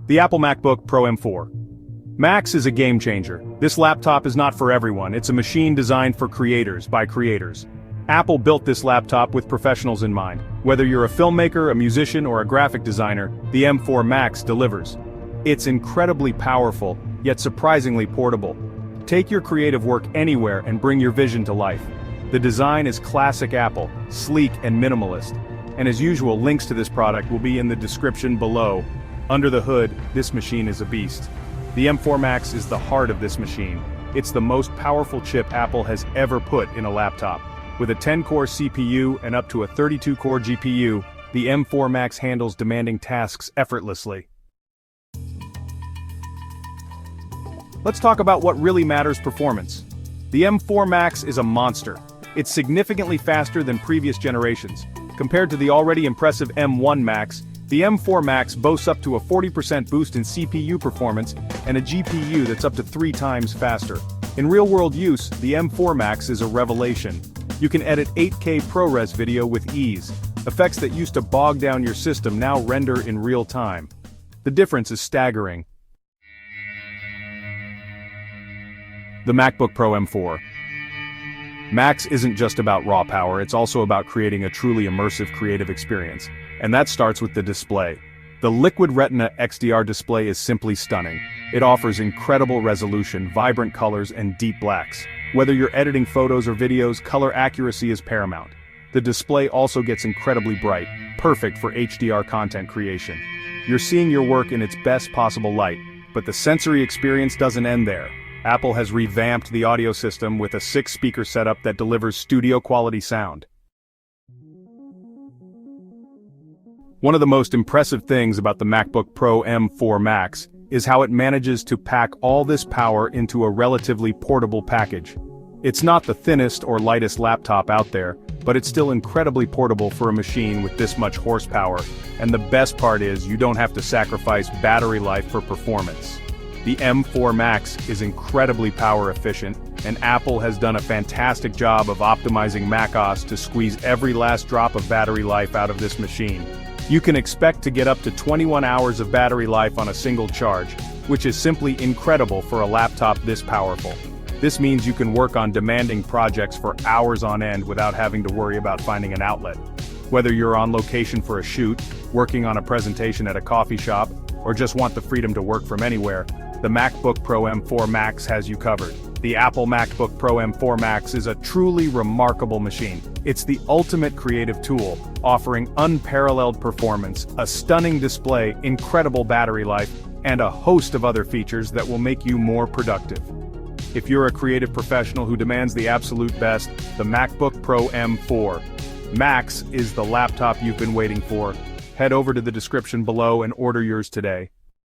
The Apple MacBook Pro M4 Max is a game changer. This laptop is not for everyone, it's a machine designed for creators by creators. Apple built this laptop with professionals in mind. Whether you're a filmmaker, a musician, or a graphic designer, the M4 Max delivers. It's incredibly powerful, yet surprisingly portable. Take your creative work anywhere and bring your vision to life. The design is classic Apple, sleek and minimalist. And as usual, links to this product will be in the description below. Under the hood, this machine is a beast. The M4 Max is the heart of this machine. It's the most powerful chip Apple has ever put in a laptop. With a 10-core CPU and up to a 32-core GPU, the M4 Max handles demanding tasks effortlessly. Let's talk about what really matters: performance. The M4 Max is a monster. It's significantly faster than previous generations. Compared to the already impressive M1 Max, the M4 Max boasts up to a 40% boost in CPU performance and a GPU that's up to 3 times faster. In real-world use, the M4 Max is a revelation. You can edit 8K ProRes video with ease. Effects that used to bog down your system now render in real time. The difference is staggering. The MacBook Pro M4 Max isn't just about raw power, it's also about creating a truly immersive creative experience. And that starts with the display. The liquid Retina XDR display is simply stunning. It offers incredible resolution, vibrant colors, and deep blacks. Whether you're editing photos or videos, color accuracy is paramount. The display also gets incredibly bright, perfect for HDR content creation. You're seeing your work in its best possible light, but the sensory experience doesn't end there. Apple has revamped the audio system with a 6-speaker setup that delivers studio-quality sound. One of the most impressive things about the MacBook Pro M4 Max is how it manages to pack all this power into a relatively portable package. It's not the thinnest or lightest laptop out there, but it's still incredibly portable for a machine with this much horsepower, and the best part is you don't have to sacrifice battery life for performance. The M4 Max is incredibly power efficient, and Apple has done a fantastic job of optimizing macOS to squeeze every last drop of battery life out of this machine. You can expect to get up to 21 hours of battery life on a single charge, which is simply incredible for a laptop this powerful. This means you can work on demanding projects for hours on end without having to worry about finding an outlet. Whether you're on location for a shoot, working on a presentation at a coffee shop, or just want the freedom to work from anywhere, the MacBook Pro M4 Max has you covered. The Apple MacBook Pro M4 Max is a truly remarkable machine. It's the ultimate creative tool, offering unparalleled performance, a stunning display, incredible battery life, and a host of other features that will make you more productive. If you're a creative professional who demands the absolute best, the MacBook Pro M4 Max is the laptop you've been waiting for. Head over to the description below and order yours today.